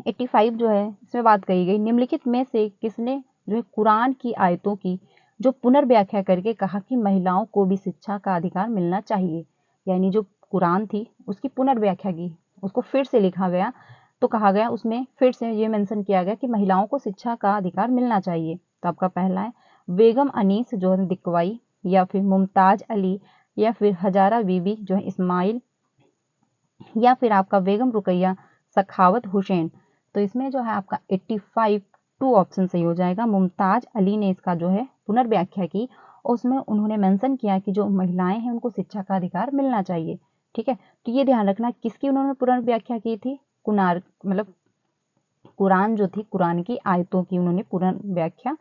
85 जो है इसमें बात कही गई, निम्नलिखित में से किसने जो है कुरान की आयतों की जो पुनर्व्याख्या करके कहा कि महिलाओं को भी शिक्षा का अधिकार मिलना चाहिए, यानी जो कुरान थी उसकी पुनर्व्याख्या की, उसको फिर से लिखा गया, तो कहा गया उसमें फिर से ये मेंशन किया गया कि महिलाओं को शिक्षा का अधिकार मिलना चाहिए। तो आपका पहला है बेगम अनीस जो है दिकवाई, या फिर मुमताज अली, या फिर हजारा बीबी जो है इस्माइल, या फिर आपका बेगम रुकैया सखावत हुसैन। तो इसमें जो है आपका 85 2 ऑप्शन सही हो जाएगा। मुमताज अली ने इसका जो है पुनर्व्याख्या की और उसमें उन्होंने मेंशन किया कि जो महिलाएं हैं उनको शिक्षा का अधिकार मिलना चाहिए। ठीक है, तो ये ध्यान रखना किसकी उन्होंने पुनर्व्याख्या की थी, मतलब कुरान जो थी, कुरान की आयतों की उन्होंने पुनर्व्याख्या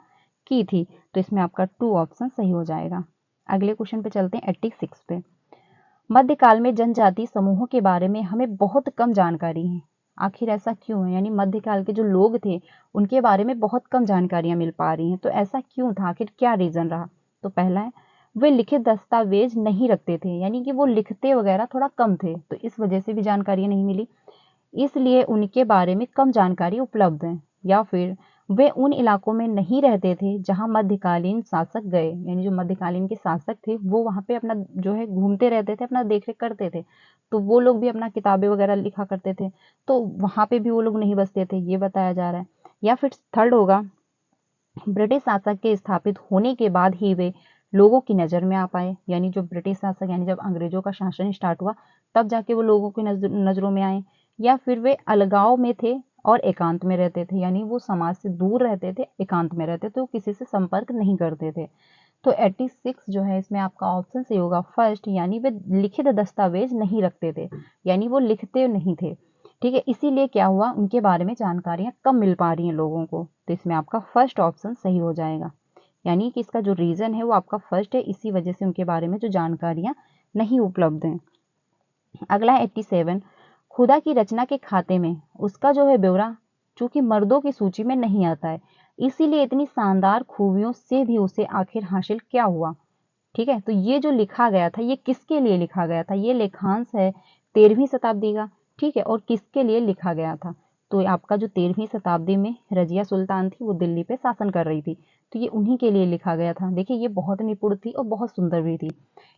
की थी। तो इसमें आपका 2 ऑप्शन सही हो जाएगा। अगले क्वेश्चन पे चलते हैं 86 पे। मध्यकाल में जनजाति समूहों के बारे में हमें बहुत कम जानकारी है, आखिर ऐसा क्यों है, यानी मध्यकाल के जो लोग थे उनके बारे में बहुत कम जानकारियां मिल पा रही हैं, तो ऐसा क्यों था, आखिर क्या रीजन रहा। तो पहला है वे लिखित दस्तावेज नहीं रखते थे, यानी कि वो लिखते वगैरह थोड़ा कम थे, तो इस वजह से भी जानकारी नहीं मिली, इसलिए उनके बारे में कम जानकारी उपलब्ध है। या फिर वे उन इलाकों में नहीं रहते थे जहां मध्यकालीन शासक गए, यानी जो मध्यकालीन के शासक थे वो वहां पे अपना जो है घूमते रहते थे, अपना देखरेख करते थे, तो वो लोग भी अपना किताबें वगैरह लिखा करते थे, तो वहां पे भी वो लोग नहीं बसते थे, ये बताया जा रहा है। या फिर थर्ड होगा ब्रिटिश शासक के स्थापित होने के बाद ही वे लोगों की नजर में आ पाए, यानी जो ब्रिटिश शासक यानी जब अंग्रेजों का शासन स्टार्ट हुआ तब जाके वो लोगों की नजरों में आए। या फिर वे अलगाव में थे और एकांत में रहते थे, यानी वो समाज से दूर रहते थे, एकांत में रहते थे, वो किसी से संपर्क नहीं करते थे। तो 86 जो है इसमें आपका ऑप्शन सही होगा फर्स्ट, यानी वे लिखित दस्तावेज नहीं रखते थे, यानी वो लिखते नहीं थे। ठीक है, इसीलिए क्या हुआ, उनके बारे में जानकारियां कम मिल पा रही हैं लोगों को। तो इसमें आपका फर्स्ट ऑप्शन सही हो जाएगा, यानी कि इसका जो रीजन है वो आपका फर्स्ट है, इसी वजह से उनके बारे में जो जानकारियां नहीं उपलब्ध हैं। अगला है 87, खुदा की रचना के खाते में उसका जो है ब्यौरा चूंकि मर्दों की सूची में नहीं आता है, इसीलिए इतनी शानदार खूबियों से भी उसे आखिर हासिल क्या हुआ। ठीक है, तो ये जो लिखा गया था ये किसके लिए लिखा गया था, ये लेखांश है 13वीं शताब्दी का। ठीक है, और किसके लिए लिखा गया था, तो आपका जो 13वीं शताब्दी में रजिया सुल्तान थी वो दिल्ली पे शासन कर रही थी, तो ये उन्हीं के लिए लिखा गया था। देखिए ये बहुत निपुण थी और बहुत सुंदर भी थी,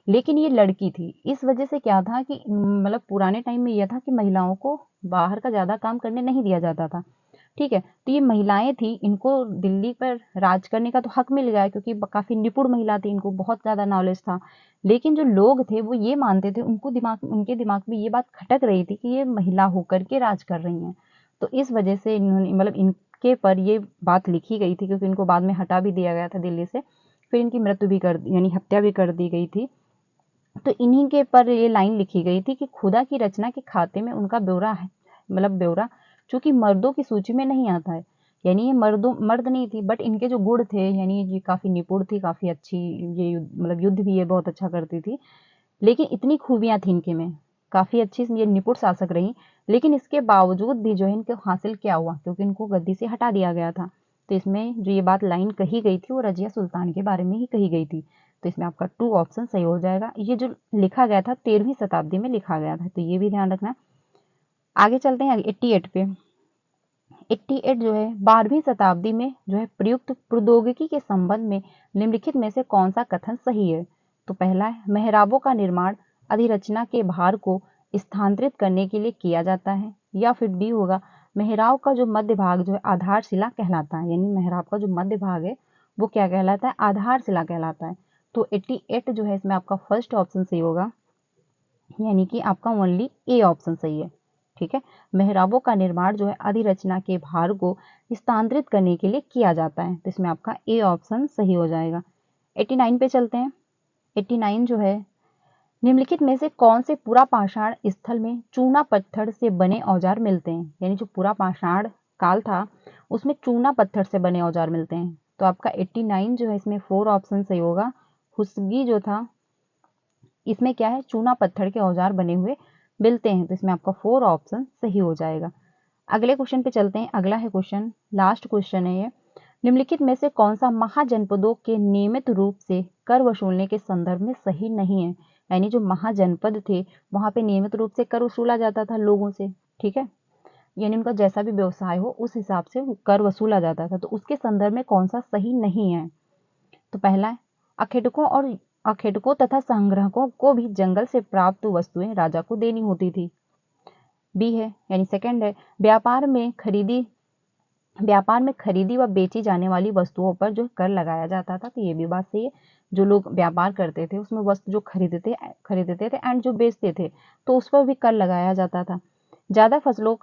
लेकिन ये लड़की थी, इस वजह से क्या था कि मतलब पुराने टाइम में यह था कि महिलाओं को बाहर का ज्यादा काम करने नहीं दिया जाता था। ठीक है, तो ये महिलाएं थी, इनको दिल्ली पर राज करने का तो हक मिल गया क्योंकि काफी निपुण महिला थी, इनको बहुत ज्यादा नॉलेज था। लेकिन जो लोग थे वो ये मानते थे, उनके दिमाग में ये बात खटक रही थी कि ये महिला होकर के राज कर रही हैं। तो इस वजह से इन्होंने मतलब इनके पर ये बात लिखी गई थी, क्योंकि इनको बाद में हटा भी दिया गया था दिल्ली से, फिर इनकी मृत्यु भी कर यानी हत्या भी कर दी गई थी। तो इन्हीं के पर ये लाइन लिखी गई थी कि खुदा की रचना के खाते में उनका ब्यौरा है, मतलब ब्यौरा चूंकि मर्दों की सूची में नहीं आता है, यानी ये मर्द नहीं थी, बट इनके जो गुण थे यानी ये काफी निपुण थी, काफी अच्छी, ये मतलब युद्ध भी ये बहुत अच्छा करती थी, लेकिन इतनी खूबियां थी इनके में, काफी अच्छी ये निपुण शासक रही, लेकिन इसके बावजूद भी जो है इनको हासिल क्या हुआ, क्योंकि इनको गद्दी से हटा दिया गया था। तो इसमें जो ये बात लाइन कही गई थी वो रजिया सुल्तान के बारे में ही कही गई थी। तो इसमें आपका 2 ऑप्शन सही हो जाएगा। ये जो लिखा गया था 13वीं शताब्दी में लिखा गया था, तो ये भी ध्यान रखना। आगे चलते हैं 88 पे। 88 जो है 12वीं शताब्दी में जो है प्रयुक्त प्रौद्योगिकी के संबंध में निम्नलिखित में से कौन सा कथन सही है। तो पहला है मेहराबों का निर्माण अधिरचना के भार को स्थानांतरित करने के लिए किया जाता है, या फिर डी होगा मेहराब का जो मध्य भाग जो है आधारशिला कहलाता है, यानी मेहराब का जो मध्य भाग है वो क्या कहलाता है, आधारशिला कहलाता है। तो 88 जो है इसमें आपका फर्स्ट ऑप्शन सही होगा, यानी कि आपका ओनली ए ऑप्शन सही है। ठीक है, मेहराबों का निर्माण जो है अधिरचना के भार को स्थानांतरित करने के लिए किया जाता है, तो इसमें आपका ए ऑप्शन सही हो जाएगा। 89 पे चलते हैं। 89 जो है निम्नलिखित में से कौन से पूरा पाषाण स्थल में चूना पत्थर से बने औजार मिलते हैं, यानी जो पूरा पाषाण काल था उसमें चूना पत्थर से बने औजार मिलते हैं। तो आपका 89 जो है इसमें 4 ऑप्शन सही होगा। हुस्गी जो था इसमें क्या है, चूना पत्थर के औजार बने हुए मिलते हैं, तो इसमें आपका 4 ऑप्शन सही हो जाएगा। अगले क्वेश्चन पे चलते हैं। अगला है क्वेश्चन, लास्ट क्वेश्चन है ये, निम्नलिखित में से कौन सा महाजनपदों के नियमित रूप से कर वसूलने के संदर्भ में सही नहीं है, यानी जो महाजनपद थे वहां पे नियमित रूप से कर वसूला जाता था लोगों से। ठीक है, यानी उनका जैसा भी व्यवसाय हो उस हिसाब से कर वसूला जाता था, तो उसके संदर्भ में कौन सा सही नहीं है। तो पहला है अखेटकों तथा संग्राहकों को भी जंगल से प्राप्त वस्तुएं राजा को देनी होती थी। बी है यानी सेकंड है व्यापार में खरीदी व बेची जाने वाली वस्तुओं पर जो कर लगाया जाता था, तो ये भी बात सही है। जो लोग व्यापार करते थे उसमें वस्तु जो खरीदते थे एंड जो बेचते थे तो उस पर भी कर लगाया जाता था। ज्यादा फसलों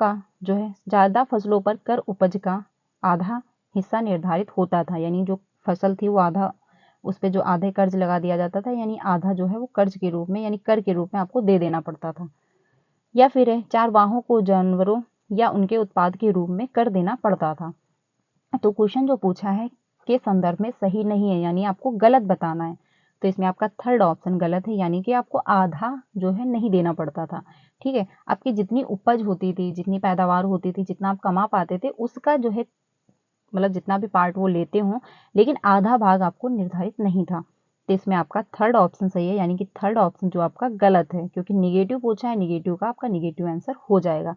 पर कर उपज का आधा हिस्सा निर्धारित होता था, यानी जो फसल थी वो आधा, उस पर जो आधे कर्ज लगा दिया जाता था, यानी आधा जो है वो कर्ज के रूप में यानी कर के रूप में आपको दे देना पड़ता था। या फिर है चारवाहों को जानवरों या उनके उत्पाद के रूप में कर देना पड़ता था। तो क्वेश्चन जो पूछा है के संदर्भ में सही नहीं है, यानी आपको गलत बताना है। तो इसमें आपका थर्ड ऑप्शन गलत है, यानी कि आपको आधा जो है नहीं देना पड़ता था। ठीक है, आपकी जितनी उपज होती थी, जितनी पैदावार होती थी, जितना आप कमा पाते थे उसका जो है मतलब जितना भी पार्ट वो लेते हों, लेकिन आधा भाग आपको निर्धारित नहीं था। तो इसमें आपका थर्ड ऑप्शन सही है, यानी कि थर्ड ऑप्शन जो आपका गलत है, क्योंकि निगेटिव पूछा है, निगेटिव का आपका निगेटिव आंसर हो जाएगा।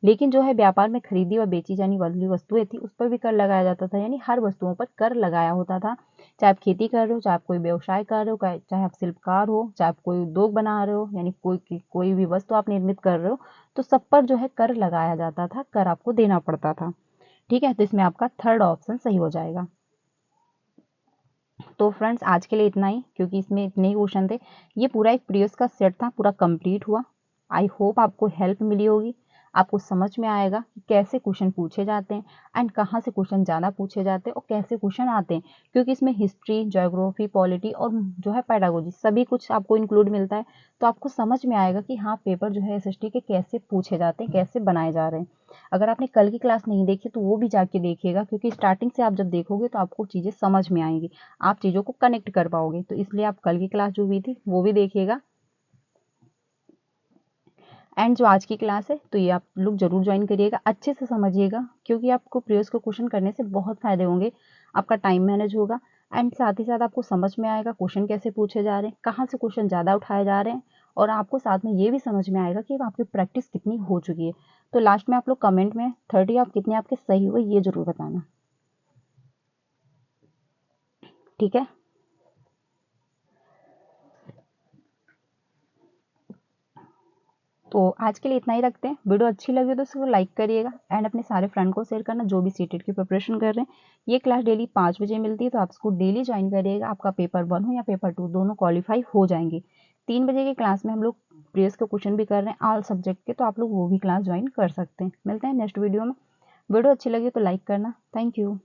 लेकिन जो है व्यापार में खरीदी और बेची जाने वाली वस्तुएं थी उस पर भी कर लगाया जाता था, यानी हर वस्तुओं पर कर लगाया होता था। चाहे आप खेती कर रहे हो, चाहे आप कोई व्यवसाय कर रहे हो, चाहे आप शिल्पकार हो, चाहे आप कोई उद्योग बना रहे हो, यानी कोई भी वस्तु आप निर्मित कर रहे हो, तो सब पर जो है कर लगाया जाता था, कर आपको देना पड़ता था। ठीक है, तो इसमें आपका थर्ड ऑप्शन सही हो जाएगा। तो फ्रेंड्स आज के लिए इतना ही, क्योंकि इसमें इतने ही क्वेश्चन थे। ये पूरा एक प्रीवियस का सेट था, पूरा कंप्लीट हुआ। आई होप आपको हेल्प मिली होगी। आपको समझ में आएगा कि कैसे क्वेश्चन पूछे जाते हैं एंड कहाँ से क्वेश्चन ज़्यादा पूछे जाते हैं और कैसे क्वेश्चन आते हैं, क्योंकि इसमें हिस्ट्री, ज्योग्राफी, पॉलिटी और जो है पेडागोजी सभी कुछ आपको इंक्लूड मिलता है। तो आपको समझ में आएगा कि हाँ पेपर जो है एसएसटी के कैसे पूछे जाते हैं, कैसे बनाए जा रहे हैं। अगर आपने कल की क्लास नहीं देखी तो वो भी जाके देखिएगा, क्योंकि स्टार्टिंग से आप जब देखोगे तो आपको चीज़ें समझ में आएंगी, आप चीज़ों को कनेक्ट कर पाओगे। तो इसलिए आप कल की क्लास जो हुई थी वो भी देखिएगा एंड जो आज की क्लास है तो ये आप लोग जरूर ज्वाइन करिएगा, अच्छे से समझिएगा, क्योंकि आपको प्रीवियस को क्वेश्चन करने से बहुत फायदे होंगे। आपका टाइम मैनेज होगा एंड साथ ही साथ आपको समझ में आएगा क्वेश्चन कैसे पूछे जा रहे हैं, कहाँ से क्वेश्चन ज़्यादा उठाए जा रहे हैं, और आपको साथ में ये भी समझ में आएगा कि आपकी प्रैक्टिस कितनी हो चुकी है। तो लास्ट में आप लोग कमेंट में 30 आप कितने आपके सही हुए ये जरूर बताना, ठीक है। तो आज के लिए इतना ही रखते हैं। वीडियो अच्छी लगी तो उसको लाइक करिएगा एंड अपने सारे फ्रेंड को शेयर करना जो भी सीटेट की प्रिपरेशन कर रहे हैं। ये क्लास डेली 5 बजे मिलती है, तो आप इसको डेली ज्वाइन करिएगा। आपका पेपर 1 हो या पेपर 2 दोनों क्वालिफाई हो जाएंगे। 3 बजे की क्लास में हम लोग प्रीवियस के क्वेश्चन भी कर रहे हैं ऑल सब्जेक्ट के, तो आप लोग वो भी क्लास ज्वाइन कर सकते हैं। मिलते हैं नेक्स्ट वीडियो में। वीडियो अच्छी लगी तो लाइक करना। Thank you.